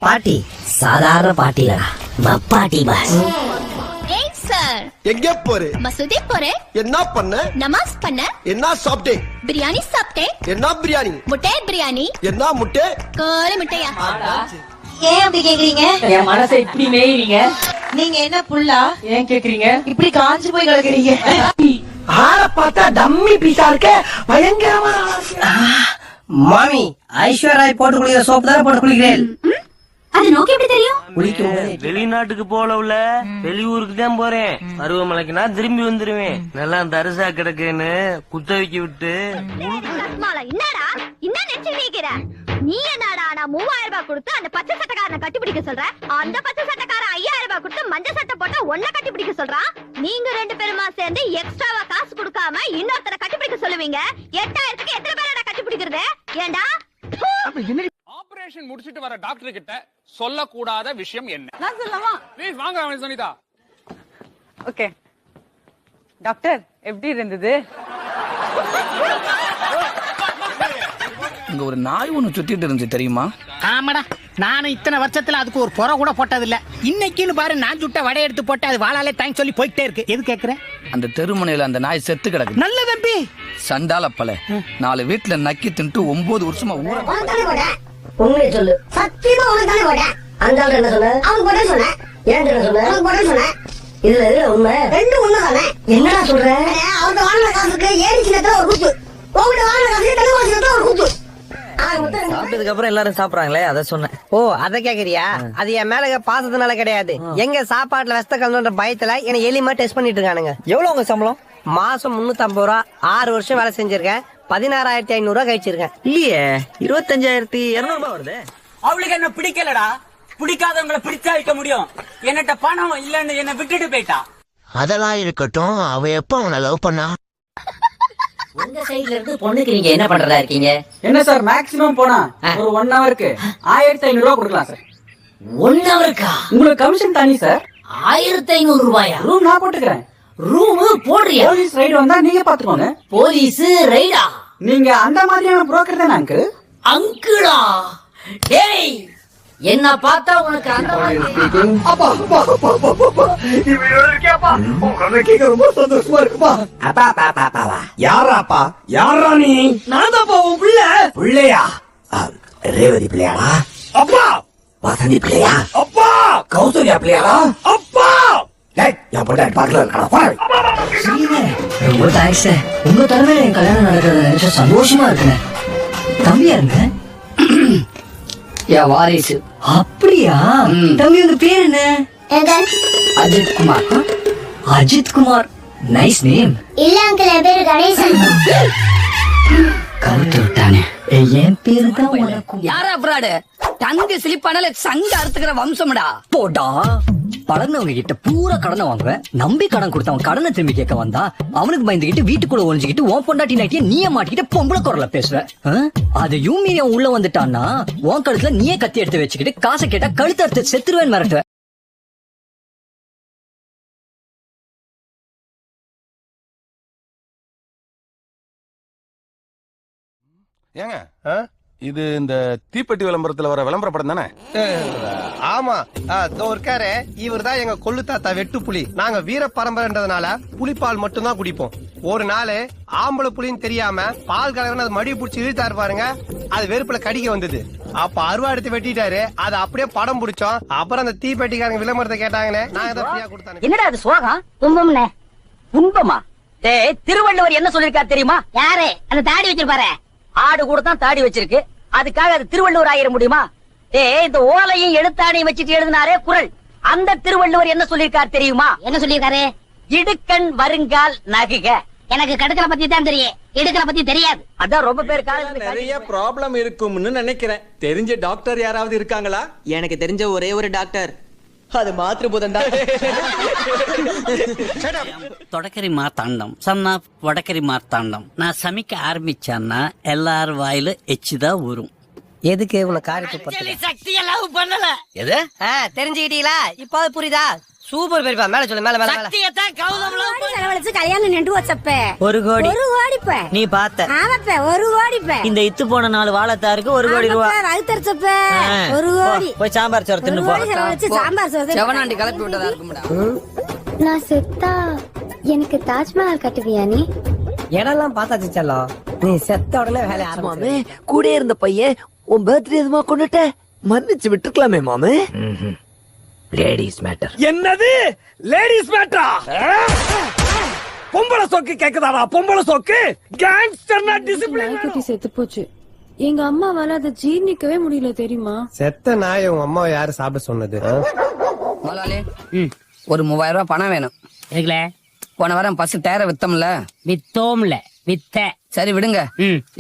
பாட்டி சாதாரண பாட்டிலடா, மப்பாட்டி பாஸ். எங்க போறே? மசூதி போறேன். என்ன பண்ண? நமாஸ் பண்ண. என்ன சாப்பிட்டே? பிரியாணி சாப்பிட்டேன். என்ன பிரியாணி? முட்டை பிரியாணி. என்ன முட்டை? கோழி முட்டையா? ஏன் அப்படி கேக்குறீங்க? என் மனசை இப்படி மேய்றீங்க. நீங்க என்ன புல்லா? ஏன் கேக்குறீங்க? இப்படி காஞ்சு போய் கிடக்குறீங்க. ஆள பார்த்தா டம்மி பீஸா இருக்க, பயங்கரமா. மாமி, ஐஸ்வர்யா போட்டு குளிக்கிற சோப்பு தானே போட்டு குளிக்கிறேன். அது நோக்கி எப்படி தெரியும்? வெளிநாட்டுக்கு போலவுல வெளியூருக்கு தான் போறேன். பருவமழைக்கு நான் திரும்பி வந்துருவேன். நல்லா தரிசா கிடக்குன்னு குத்தவிக்கி விட்டு. என்னடா என்ன நினைச்சிருக்கிற நீ? என்னடா நான் 3000 ரூபாய் கொடுத்து அந்த பச்சை சட்டைக்காரனை கட்டிப்பிடிக்க சொல்றேன். அந்த பச்சை சட்டைக்காரன் 5000 ரூபாய் கொடுத்து மஞ்சள் சட்டை போட்டு ஒன்ன கட்டிப்பிடிக்க சொல்றான். நீங்க 2 பேருமா சேர்ந்து எக்ஸ்ட்ராவா காசு கொடுக்காம இன்னொருத்தரை கட்டிப்பிடிக்க சொல்லுவீங்க. 8000க்கு எத்தனை பேரடா கட்டிப்பிடிக்கிறது? ஏண்டா ஆபரேஷன் முடிச்சிட்டு வர டாக்டர் கிட்ட சொல்லக்கூடாத விஷயம் என்ன? நான் சொல்லவா? ப்ளீஸ் வாங்க சுனிதா. ஓகே டாக்டர், எப்படி இருந்தது? இங்க ஒரு நாய் ஒண்ணு சுத்திட்டு இருந்துச்சு தெரியுமா? ஆமாடா, நானும் இத்தனை வருஷத்துல அதுக்கு ஒரு புற கூட போட்டது இல்ல. இன்னைக்குன்னு பாரு, நான் சுட்ட வடை எடுத்து போட்டு அது வாழாலே தேங்க்ஸ் சொல்லி போயிட்டே இருக்கு. எது கேக்குறேன்? அந்த தெருமுனையில அந்த நாய் செத்து கிடக்கு. நல்ல தம்பி, சண்டால பல 4 வீட்டுல நக்கி தின்ட்டு 9 வருஷமா ஊற. உண்மையை சொல்லு, சத்தியமா உனக்கு தானே போட்டேன். அந்த ஆள் என்ன சொன்ன? அவனுக்கு போட சொன்னேன். ஏன் என்ன சொன்ன? அவனுக்கு போட சொன்னேன். இதுல எதுல உண்மை? 2 உண்மை தானே. என்னடா சொல்ற? அவங்க வாங்கின காசுக்கு ஏடி சின்னத்துல ஒரு குத்து, உங்ககிட்ட வாங்கின காசுக்கு தெலுங்கு சின்னத்துல ஒரு குத்து. சாப்பிட்டதுக்கு அப்புறம் எல்லாரும் சாப்பிடுறாங்களே, அத சொன்னேன். ஓ, அத கேக்குறியா? அது என் மேல பாசத்தினால கிடையாது. எங்க சாப்பாட்டுல வெஸ்த கலந்துன்ற பயத்துல என்ன எலிமா டெஸ்ட் பண்ணிட்டு இருக்கானுங்க. எவ்வளவு உங்க சம்பளம்? மாசம் 350 ரூபா. 6 வருஷம் வேலை செஞ்சிருக்கேன். 16,500 ரூபா கழிச்சிருக்கேன். இல்லையே, 25,200 ரூபாய் வருது. அவளுக்கு என்ன பிடிக்கலடா. பிடிக்காதவங்களை பிடிச்சா வைக்க முடியும். என்னட்ட பணம் இல்லன்னு என்ன விட்டுட்டு போயிட்டா. அதெல்லாம் இருக்கட்டும், அவ எப்ப அவனை லவ் பண்ணா? உங்க சைடுல இருந்து பொண்ணுக்கு நீங்க என்ன பண்றதா இருக்கீங்க? என்ன சார், மேக்ஸிமம் போனா ஒரு 1 ஹவருக்கு 1500 ரூபாய் கொடுக்கலாம் சார். 1 ஹவருக்கா? உங்களுக்கு கமிஷன் தனி சார். 1500 ரூபாயா? ரூம் நான் போட்டுக்கிறேன். ரூம் போடுறியா? போலீஸ் ரைடு வந்தா நீங்க பாத்துக்கோங்க. போலீஸ் ரைடா? நீங்க அந்த மாதிரியான புரோக்கர் தானே அங்கிள்? அங்கிளா? டேய், என்ன பார்த்தா உனக்கு அந்த மாதிரி அப்பா அப்பா அப்பா அப்பா இவனோட இருக்கியாப்பா? உங்களை கேட்க ரொம்ப சந்தோஷமா இருக்குப்பா. அப்பா அப்பா அப்பா அப்பா. யாராப்பா? யாரா நீ? நான் தான்ப்பா உன் பிள்ளை. பிள்ளையா? ரேவதி பிள்ளையாடா? அப்பா! வசந்தி பிள்ளையா? அப்பா! கௌசல்யா பிள்ளையாடா? அப்பா! டேய், என் பொண்டாட்டி பாக்கல இருக்கா? போய். ரொம்ப தேங்க்ஸ். உங்க தலைமையில என் கல்யாணம் நடக்கிறத நினைச்சா சந்தோஷமா இருக்குங்க. தம்பியா இருங்க. என் வாரிசு. அப்படியா? தம்பி, உங்க பேர் என்ன? அஜித் குமார். Ajith Kumar, nice name. இல்ல அங்கிள், என் பேரு கணேசன். கருத்து விட்டானே. என் பேரு தான் உனக்கும். யாரா பிராடு? தங்க சிலிப்பானால சங்க அறுத்துக்கிற வம்சம்டா. போடா, பழனவங்க கிட்ட பூரா கடனை வாங்குவேன். நம்பி கடன் கொடுத்தவன் கடனை திரும்பி கேட்க வந்தா அவனுக்கு பயந்துகிட்டு வீட்டுக்குள்ள ஒழிஞ்சுக்கிட்டு உன் பொண்டாட்டி நாட்டிய நீயே மாட்டிக்கிட்டு பொம்பளை குரல பேசுவேன். அதையும் மீறி அவன் உள்ள வந்துட்டான்னா உன் கழுத்துல நீயே கத்தி எடுத்து வச்சுக்கிட்டு காசை கேட்டா கழுத்து அறுத்து செத்துருவேன் மிரட்டுவேன். ஏங்க, இது இந்த தீப்பெட்டி விளம்பரத்துல வர விளம்பர படம் தானே? ஆமா, இருக்காரு. இவர் தான் எங்க கொள்ளு தாத்தா வெட்டு புலி. நாங்க வீர பரம்பரைன்றதுனால புலிப்பால் மட்டும் தான் குடிப்போம். ஒரு நாள் ஆம்பளை புலின்னு தெரியாம பால் கலவன அது மடி புடிச்சு இழுத்தாரு பாருங்க. அது வெறுப்புல கடிக்க வந்தது. அப்ப அருவா எடுத்து வெட்டிட்டாரு. அது அப்படியே படம் பிடிச்சோம். அப்புறம் அந்த தீப்பெட்டிக்காரங்க விளம்பரத்தை கேட்டாங்கன்னு நாங்க தான் ஃப்ரீயா கொடுத்தாங்க. என்னடா அது சோகம்? துன்பம்னே. துன்பமா? டேய், திருவள்ளுவர் என்ன சொல்லிருக்காரு தெரியுமா? யாரு அந்த தாடி வச்சிருப்பாரு? ஆடு கூட தான் தாடி வச்சிருக்கு. அதுக்காக அது திருவள்ளுவர் ஆயிர முடியுமா? டேய், இந்த ஓலையும் எழுத்தாணையும் வச்சுட்டு எழுதினாரே குறள், அந்த திருவள்ளுவர் என்ன சொல்லிருக்காரு தெரியுமா? என்ன சொல்லிருக்காரு? இடுக்கண் வருங்கால் நகுக. எனக்கு கடுக்கலை பத்தி தான் தெரியும், இடுக்கலை பத்தி தெரியாது. அதான் ரொம்ப பேர் நிறைய ப்ராப்ளம் இருக்கும்னு நினைக்கிறேன். தெரிஞ்ச டாக்டர் யாராவது இருக்காங்களா? எனக்கு தெரிஞ்ச ஒரே ஒரு டாக்டர், அது மாத்திருபோதண்டா. தொடக்கரி மார்த்தாண்டம், சன்னா வடக்கரி மார்த்தாண்டம். நான் சமைக்க ஆரம்பிச்சேன்னா எல்லாரும் வாயில எச்சுதான் ஊரும். எதுக்கு உனக்கு காரியத்தை பத்தி சக்தியை லவ் பண்ணல. எது? தெரிஞ்சுக்கிட்டீங்களா? இப்ப புரியுதா? சூப்பர் பெரியப்பா, மேல சொல்லு, மேல மேல மேல. செலவழிச்சு கல்யாணம் நின்று வச்சப்ப 1 கோடி 1 கோடிப்ப நீ பார்த்த. ஆமாப்ப 1 கோடிப்ப இந்த இத்து போன 4 வாழைத்தாருக்கு 1 கோடி ரூபா. வகுத்தரிச்சப்ப 1 கோடி. போய் சாம்பார் சோறு தின்னு போ. செலவழிச்சு சாம்பார் சோறு செவனாண்டி கிளப்பி விட்டதா இருக்கும்டா. நான் செத்தா எனக்கு தாஜ்மஹால் கட்டுவியா நீ? இடம்லாம் பார்த்தாச்சு செல்லம். நீ செத்த உடனே வேலை ஆரம்பிச்சு. கூட இருந்த பையன் உன் பர்த்டே எதுமா கொண்டுட்ட மன்னிச்சு விட்டுருக்கலாமே மாமே. Ladies matter. என்னது லேடிஸ் மேட்டரா? பொம்பளை சோக்கு கேக்குதாடா? பொம்பளை சோக்கு கேங்ஸ்டர்னா டிசிப்ளின். குட்டி செத்து போச்சு. எங்க அம்மாவால அதை ஜீர்ணிக்கவே முடியல தெரியுமா? செத்த நாய் உங்க அம்மாவை யாரு சாப்பிட சொன்னது? முதலாளி, ஒரு 3000 ரூபாய் பணம் வேணும். இருக்குல்ல, போன வாரம் பஸ் டயரை வித்தோம்ல. வித்தோம்ல வித்த. சரி விடுங்க,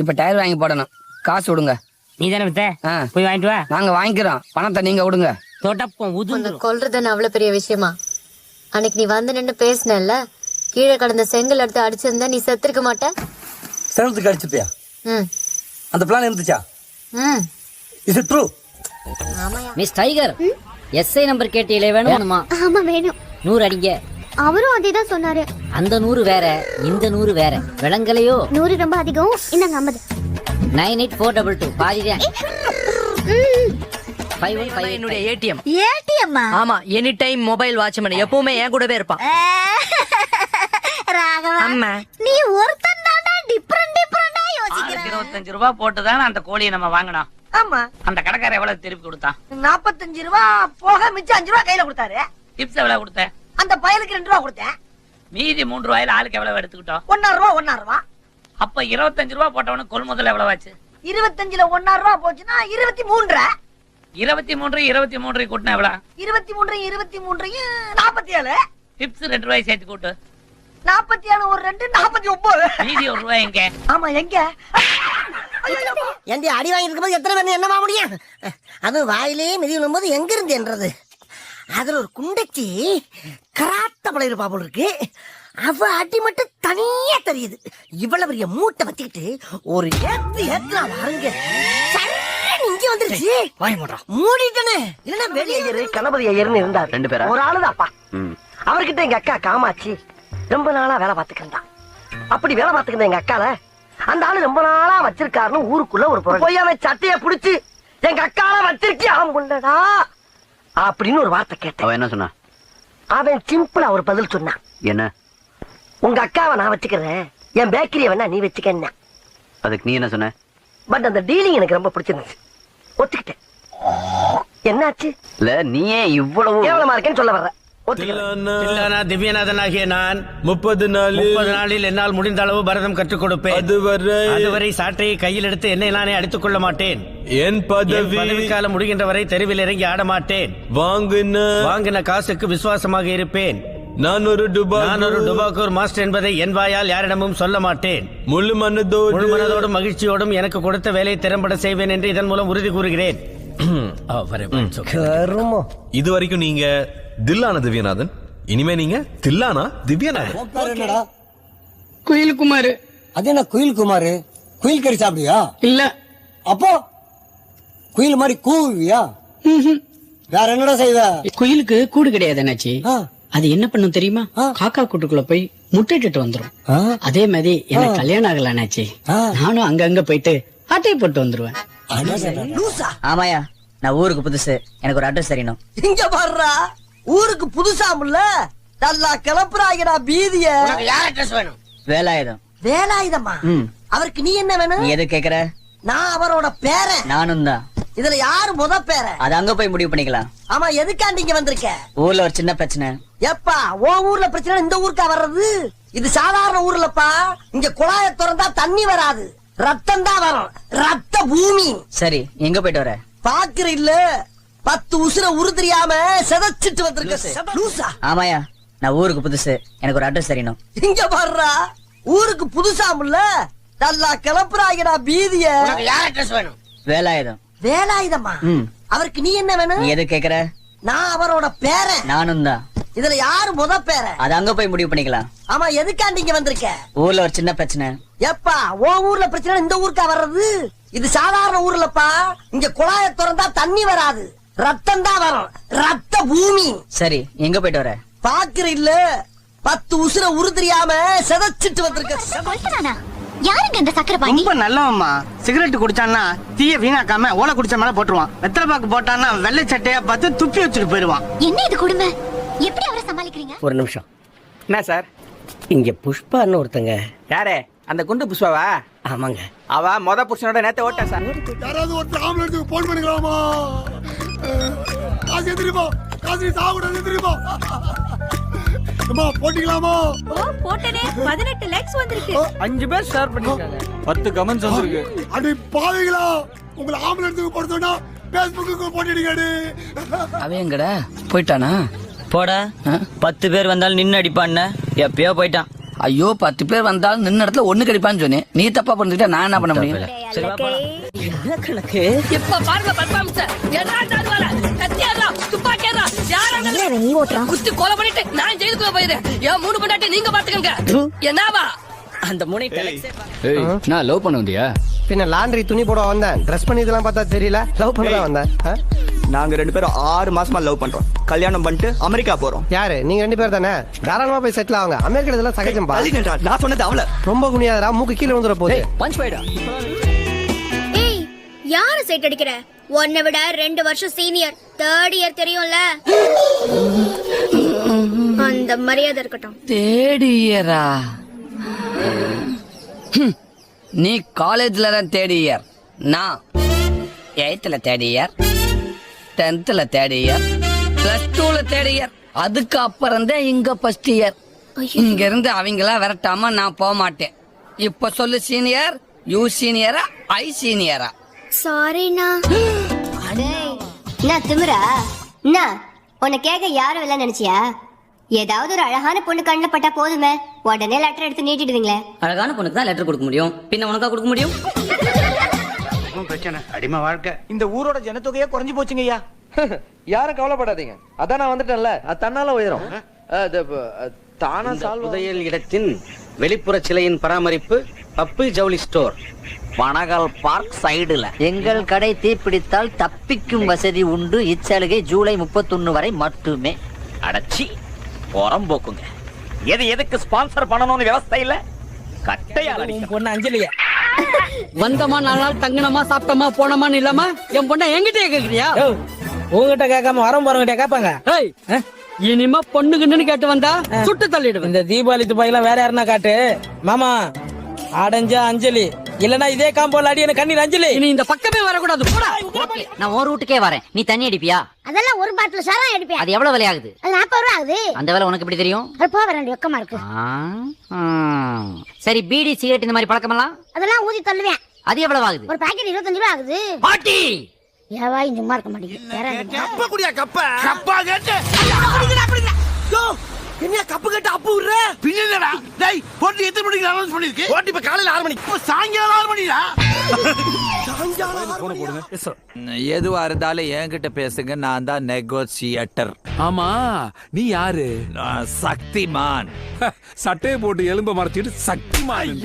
இப்ப டயர் வாங்கி போடணும். காசு விடுங்க. நீ தானே வித்த, போய் வாங்கிட்டு வா. நாங்க வாங்கிக்கிறோம், பணத்தை நீங்க விடுங்க. தொடப்பம் உதுந்து கொல்றதுன்னு அவ்வளவு பெரிய விஷயமா? அன்னைக்கு நீ வந்து நின்று பேசினல்ல, கீழே கடந்த செங்கல் எடுத்து அடிச்சிருந்தா நீ செத்துருக்க மாட்ட. செவத்துக்கு அடிச்சுப்பியா? அந்த பிளான் இருந்துச்சா? Is it true? Miss tiger, SI number கேட்டீங்களே, வேணுமா? ஆமா வேணும். 100 அடிங்க. அவரும் அதேதான் சொன்னாரு. அந்த 100 வேற, இந்த 100 வேற. விளங்கலையோ? 100 ரொம்ப அதிகம். இந்தாங்க 50. 98422 பாதிதான். 5158 என்னுடைய ஏடிஎம். ஏடிஎம்? ஆமா, எனி டைம் மொபைல் வாட்ச்மேன், எப்பவுமே என் கூடவே இருப்பான். ராகவா, அம்மா, நீ ஒருத்தன் தான்டா டிஃபரண்டா யோசிக்கிற. 25 ரூபாய் போட்டுதான் அந்த கோழியை நம்ம வாங்கினோம். ஆமா, அந்த கடைக்காரர் எவ்வளவு திருப்பி கொடுத்தான்? 45 ரூபாய் போக மிச்சம் 5 ரூபாய் கையில கொடுத்தாரு. டிப்ஸ் எவ்வளவு கொடுத்த? அந்த பயலுக்கு 2 ரூபாய் கொடுத்தேன். மீதி 3 ரூபாயில ஆளுக்கு எவ்வளவு எடுத்துக்கிட்டோம்? 1.5 ரூபாய். அப்ப 25 ரூபாய் போட்டவனுக்கு கொள்முதல் எவ்வளவு ஆச்சு? 25ல 1.5 ரூபாய் போச்சுன்னா 23. 23 கூட்டினா எவ்வளவு? 23 47. டிப்ஸ் 2 ரூபாய் சேர்த்து கூட்டு. 47 ஒரு 2 49. மீதி 1 ரூபாய் எங்க? ஆமா, எங்க? ஏண்டி அடி வாங்கி இருக்கும்போது எத்தனை பேர் என்னமா முடியும்? அது வாயிலே மிதி விழும்போது எங்க இருந்து என்றது? அதுல ஒரு குண்டச்சி கராத்த பழைய பாப்போல் இருக்கு. அவ அடி மட்டும் தனியா தெரியுது. இவ்வளவு பெரிய மூட்டை வச்சுக்கிட்டு ஒரு ஏத்துலாம் பாருங்க. இங்க வந்துருச்சு. மூடிட்டனே. இல்லன்னா வெளியே கணபதி ஐயர்னு இருந்தார். 2 பேரா? ஒரு ஆளுதாப்பா. அவர்கிட்ட எங்க அக்கா காமாட்சி ரொம்ப நாளா வேலை பார்த்துக்கிட்டா. அப்படி வேலை பார்த்துக்கிட்ட எங்க அக்கால அந்த ஆளு ரொம்ப நாளா வச்சிருக்காருன்னு ஊருக்குள்ள ஒரு போய் அவன் சட்டைய புடிச்சு எங்க அக்கால வச்சிருக்கியா முன்னடா அப்படின்னு ஒரு வார்த்தை கேட்டேன். அவன் என்ன சொன்னா? அவன் சிம்பிளா ஒரு பதில் சொன்னான். என்ன? உங்க அக்காவை நான் வச்சுக்கிறேன், என் பேக்கரியை வேணா நீ வச்சுக்க. அதுக்கு நீ என்ன சொன்ன? பட் அந்த டீலிங் எனக்கு ரொம்ப பிடிச்சிருந்துச்சு, ஒத்துக்கிட்டேன். என்னாச்சு? இல்ல நீயே இவ்வளவு கேவலமா இருக்கேன்னு சொல்ல வர்ற. திவ்யநாதனாகிய நான் 30 நாளில் என்னால் முடிந்த அளவு பரதம் கற்றுக் கொடுப்பேன். அதுவரை சாட்டையை கையில் எடுத்து என்னை நானே அடித்துக் கொள்ள மாட்டேன். என் பதவி காலம் முடிகின்ற வரை தெருவில் இறங்கி ஆட மாட்டேன். வாங்கின காசுக்கு விசுவாசமாக இருப்பேன். நான் ஒரு டுபாக்கூர் மாஸ்டர் என்பதை என் வாயால் யாரிடமும் சொல்ல மாட்டேன். முழு மனதோடும் மகிழ்ச்சியோடும் எனக்கு கொடுத்த வேலையை திறம்பட செய்வேன் என்று இதன் மூலம் உறுதி கூறுகிறேன். இது வரைக்கும் நீங்க தில்லான திவ்யநாதன், இனிமே நீங்க தில்லானா திவ்யநாதன். குயில் குமார். அது என்ன குயில் குமார்? குயில் கறி சாப்பிடுவியா? இல்ல. அப்போ குயில் மாதிரி கூவியா? வேற என்னடா செய்வ? குயிலுக்கு கூடு கிடையாது என்னாச்சு. அது என்ன பண்ணும் தெரியுமா? காக்கா கூட்டுக்குள்ள போய் முட்டைட்டு வந்துரும். அதே மாதிரி எனக்கு கல்யாணம் ஆகல என்னாச்சு. நானும் அங்கங்க போயிட்டு ஆட்டையை போட்டு வந்துருவேன். ஆமாயா, நான் ஊருக்கு புதுசு, எனக்கு ஒரு அட்ரஸ் தெரியணும். இங்க பாருடா, ஊருக்கு புதுசாமுல்ல, நல்லா கிளப்புறாங்கடா பீதிய. யார் அட்ரஸ் வேணும்? வேலாயுதம். வேலாயுதமா? அவருக்கு நீ என்ன வேணும்? நீ எது கேக்குற? நான் அவரோட பேரன். நானும் தான். இதுல யாரு முத பேரன்? அது அங்க போய் முடிவு பண்ணிக்கலாம். ஆமா, எதுக்காண்டி இங்க வந்திருக்க? ஊர்ல ஒரு சின்ன பிரச்சனை. எப்பா உன் ஊர்ல பிரச்சனை இந்த ஊருக்கா வர்றது? இது சாதாரண ஊர்லப்பா. இங்க குழாய திறந்தா தண்ணி வராது, ரத்தம் தான் வரும். ரத்த பூமி. சரி, எங்க போயிட்டு வர? பாக்குற இல்ல, 10 உசுர உரு தெரியாம செதச்சிட்டு வந்திருக்க. ஆமாயா, நான் ஊருக்கு புதுசு, எனக்கு ஒரு அட்ரஸ் தெரியணும். இங்க பாருடா, ஊருக்கு புதுசாமுல்ல, நல்லா கிளப்புறாங்கடா பீதிய. யார் அட்ரஸ் வேணும்? வேலாயுதம். வேலாயுதமா? அவருக்கு நீ என்ன வேணும்? நீ எது கேக்குற? நான் அவரோட பேரன். நானும் தான். இதுல யாரு முத பேரன்? அது அங்க போய் முடிவு பண்ணிக்கலாம். ஆமா, எதுக்காண்டி இங்க வந்திருக்க? ஊர்ல ஒரு சின்ன பிரச்சனை. எப்பா உன் ஊர்ல பிரச்சனை இந்த ஊருக்கா வர்றது? இது சாதாரண ஊர்லப்பா. இங்க குழாய திறந்தா தண்ணி வராது, ரத்தம் தான் வரும். ரத்த பூமி. சரி எங்க போயிட்டு வர? பாக்குற இல்ல 10 உசுர உருத்திரியாம செதச்சிட்டு வந்திருக்க. யாருங்க இந்த சக்கரை பாண்டி? ரொம்ப நல்லவம்மா. சிகரெட் குடிச்சான்னா தீய வீணாக்காம ஓலை குடிச்ச மேல போட்டுருவான். வெத்தலை பாக்கு போட்டான்னா வெள்ளை சட்டையா பார்த்து துப்பி வச்சுட்டு போயிருவான். என்ன இது கொடுமை? எப்படி அவரை சமாளிக்கிறீங்க? ஒரு நிமிஷம். என்ன சார், இங்க புஷ்பான்னு ஒருத்தங்க. யாரே? அந்த குண்டு புஷ்பாவா? ஆமாங்க. அவ மொத புருஷனோட நேத்து ஓட்டா சார். யாராவது ஒரு ஆம்புலன்ஸுக்கு போன் பண்ணிக்கலாமா? காசு எதிரிப்பா, காசு சாகுறது எதிரிப்பா. அம்மா போட்டிக்கலாமா? போட்டனே 18 லைக்ஸ் வந்திருக்கு. 5 பேர் ஷேர் பண்ணிருக்காங்க. 10 கமெண்ட்ஸ் வந்திருக்கு. அடி பாவிகளா, உங்களை ஆம்புலன்ஸுக்கு போட சொன்னா Facebookக்கு போட்டிடுங்கடி. அவன் எங்கடா போயிட்டானா? போடா 10 பேர் வந்தாலும் நின்னு அடிப்பான்னு எப்பயோ போயிட்டான். ஐயோ 10 பேர் வந்தாலும் நின்ன இடத்துல ஒண்ணு கிடைப்பான்னு சொன்னேன். நீ தப்பா பண்ணிட்டா நான் என்ன பண்ண முடியும்? என்ன கணக்கு? இப்ப பாருங்க பர்ஃபார்மன்ஸ். எதா தாதுவால கத்தியாரா துப்பாக்கியாரா யாரா நீ ஓட்றான். குத்தி கொலை பண்ணிட்டு நான் ஜெயிலுக்குள்ள போயிடுறேன். ஏன் 3 பொண்டாட்டி நீங்க பாத்துக்கங்க. என்னவா அந்த முனை நான் லவ் பண்ண வந்தியா? பின்ன லாண்டரி துணி போட வந்தேன். ட்ரெஸ் பண்ணி இதெல்லாம் பார்த்தா தெரியல. லவ் பண்ண வந்தேன். நாங்க 2 பேரும் 6 மாசமா லவ் பண்றோம். கல்யாணம் பண்ணிட்டு அமெரிக்கா போறோம். யாரு நீங்க 2 பேர் தானே? தாராளமா போய் செட்டில் ஆகுங்க. அமெரிக்கா இதெல்லாம் சகஜம்பா. நான் சொன்னது அவள. ரொம்ப குனியாதரா, மூக்கு கீழே வந்துற போகுது. பஞ்ச் போய்டா. ஏய், யார சைட் அடிக்கிற? உன்னை விட 2 வருஷம் சீனியர். 3rd இயர் தெரியும்ல? அந்த மரியாதை இருக்கட்டும். தேடியரா? நீ காலேஜ்ல தான் தேர்ட் இயர், நான் 8th third year, 10th third year, +2 third year. அதுக்கு அப்புறம் தான் இங்க ஃபர்ஸ்ட் இயர். இங்க இருந்து அவங்களா விரட்டாம நான் போக மாட்டேன். இப்ப சொல்லு, சீனியர் யூ சீனியரா ஐ சீனியரா? சாரிண்ணா. என்ன திமிரா? என்ன உன்னை கேட்க யாரும் இல்ல நினைச்சியா? ஏதாவது ஒரு அழகான பொண்ணு கண்ணில் பட்டா போதுமே, உடனே லெட்டர் எடுத்து நீட்டிடுவீங்களே. அழகான பொண்ணுக்கு தான் லெட்டர் கொடுக்க முடியும், பின்ன உனக்கா கொடுக்க முடியும்? பிரச்சனை அடிமை வாழ்க்கை. இந்த ஊரோட ஜனத்தொகையே குறைஞ்சு போச்சுங்க ஐயா. யாரும் கவலைப்படாதீங்க. அதான் நான் வந்துட்டேன்ல, அது தன்னால உயரும். தானா புதையல் இடத்தின் வெளிப்புற சிலையின் பராமரிப்பு பப்பு ஜவுளி ஸ்டோர், வனகால் பார்க் சைடுல. எங்கள் கடை தீப்பிடித்தால் தப்பிக்கும் வசதி உண்டு. இச்சலுகை ஜூலை 31 வரை மட்டுமே. அடச்சி புறம்போக்குங்க. எதுக்கு ஸ்பான்சர் பண்ணணும்னு விவசாய இல்ல. கட்டையால் பொண்ணு அஞ்சலியா வந்தமா 4 நாள் தங்கனமா சாப்பிட்டமா போனமான்னு இல்லாம என் பொண்ண என்கிட்டயே கேக்குறியா? உங்ககிட்ட கேட்காம வரம் போறவங்கிட்ட கேட்பாங்க. இனிமே பொண்ணுக்குன்னு கேட்டு வந்தா சுட்டு தள்ளிடுவேன். இந்த தீபாவளி துப்பாக்கிலாம் வேற யாருன்னா காட்டு. மாமா அடைஞ்சா அஞ்சலி, இல்லனா இதே காம்போல அடி எனக்கு கண்ணீர் அஞ்சலி. நீ இந்த பக்கமே வரக்கூடாது. போடா. நான் ஒரு ரூட்டுக்கே வரேன். நீ தண்ணி அடிப்பியா? அதெல்லாம் ஒரு பாட்டில் சாரம் அடிப்பேன். அது எவ்வளவு விலை ஆகுது? அது 40 ரூபா ஆகுது. அந்த விலை உனக்கு எப்படி தெரியும்? அது போக வேண்டிய வெக்கமா இருக்கு. சரி, பீடி சிகரெட் இந்த மாதிரி பழக்கமெல்லாம்? அதெல்லாம் ஊதி தள்ளுவேன். அது எவ்வளவு ஆகுது? ஒரு பாக்கெட் 25 ரூபா ஆகுது. பாட்டி ஏவாய் சும்மா இருக்க மாட்டேங்குது. கப்ப குடியா கப்ப. கப்பா கேட்டு. என்ன கப்பு கட்ட அப்பு விடுற? பின்னடா. டேய், போட்டி எத்தனை மணிக்கு அனௌன்ஸ் பண்ணிருக்கு? போட்டி இப்ப காலையில 6 மணிக்கு. இப்ப சாயங்காலம் 6 மணிடா. எதுவா இருந்தாலும் என்கிட்ட பேசுங்க. நான் தான் நெகோசியேட்டர். ஆமா, நீ யாரு? நான் சக்திமான். சட்டையை போட்டு எலும்ப மறைச்சிட்டு சக்திமான்.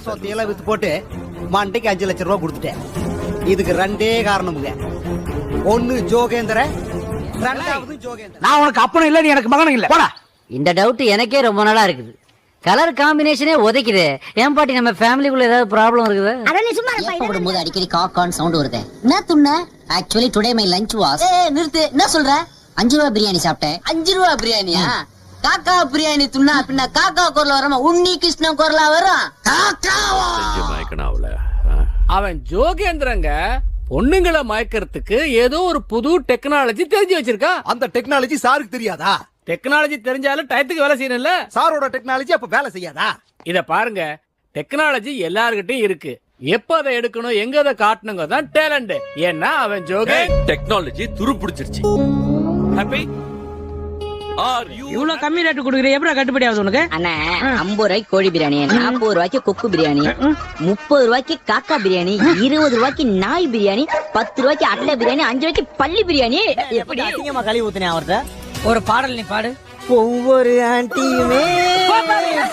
சொத்தையெல்லாம் வித்து போட்டு மண்டைக்கு 5 லட்சம் ரூபாய் கொடுத்துட்டேன். இதுக்கு 2 காரணமுங்க. ஒன்னு ஜோகேந்திர, 2வது ஜோகேந்திர. நான் உனக்கு அப்பனும் இல்ல, நீ எனக்கு மகனும் இல்ல. போடா. இந்த டவுட் எனக்கே ரொம்ப நாளா இருக்குது. கலர் காம்பினேஷனே உதைக்குது. ஏன் பாட்டி, நம்ம ஃபேமிலிக்குள்ள ஏதாவது ப்ராப்ளம் இருக்குது? அதெல்லாம் சும்மா போடும்போது அடிக்கடி காக்கான் சவுண்ட் வருது. என்ன துண்ண? Actually today my lunch was. நிறுத்து, என்ன சொல்ற? 5 ரூபா பிரியாணி சாப்பிட்டேன். 5 ரூபா பிரியாணியா? காக்கா பிரியாணி துண்ணா பின்ன காக்கா குரல வராம உன்னி கிருஷ்ணன் குரலா வரும். அவன் ஜோகேந்திரங்க பொண்ணுங்களை மயக்கிறதுக்கு ஏதோ ஒரு புது டெக்னாலஜி தெரிஞ்சு வச்சிருக்கா. அந்த டெக்னாலஜி சாருக்கு தெரியாதா? டெக்னாலஜி தெரிஞ்சாலும் டயத்துக்கு வேலை செய்யணும்ல. சாரோட டெக்னாலஜி அப்ப வேலை செய்யாதா? இத பாருங்க, டெக்னாலஜி எல்லார்கிட்டயும் இருக்கு. எப்ப அதை எடுக்கணும், எங்க அதை காட்டணுங்க தான் டேலண்ட். ஏன்னா அவன் ஜோகே டெக்னாலஜி துருப்பிடிச்சிருச்சு. ஹாப்பி இவ்வளவு கம்மி ரேட்டு கொடுக்குற எப்படி கட்டுப்படி ஆகுது உனக்கு? அண்ணா 50 ரூபாய்க்கு கோழி பிரியாணி, 40 ரூபாய்க்கு கொக்கு பிரியாணி, 30 ரூபாய்க்கு காக்கா பிரியாணி, 20 ரூபாய்க்கு நாய் பிரியாணி, 10 ரூபாய்க்கு அட்டை பிரியாணி, 5 ரூபாய்க்கு பள்ளி பிரியாணி. எப்படி அசிங்கமா கழுவி ஊத்துனே அவர்கிட்ட? ஒரு பாடல் நீ பாடு. ஒவ்வொரு ஆண்டியுமே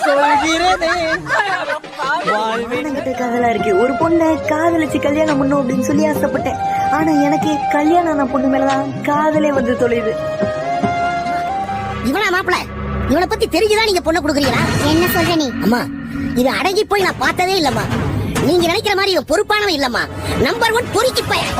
சொல்கிறதே காதலா இருக்கு. ஒரு பொண்ணை காதலிச்சு கல்யாணம் பண்ணும் அப்படின்னு சொல்லி ஆசைப்பட்டேன். ஆனா எனக்கு கல்யாணம் ஆன பொண்ணு மேலதான் காதலே வந்து தொலைது. இவனா மாப்பிள, இவனை பத்தி தெரிஞ்சுதான் நீங்க பொண்ணை கொடுக்குறீங்களா? என்ன சொல்ற நீ? அம்மா, இது அடங்கி போய் நான் பார்த்ததே இல்லம்மா. நீங்க நினைக்கிற மாதிரி இவன் பொறுப்பானவன் இல்லம்மா. நம்பர் 1 பொறுக்கி பையன்.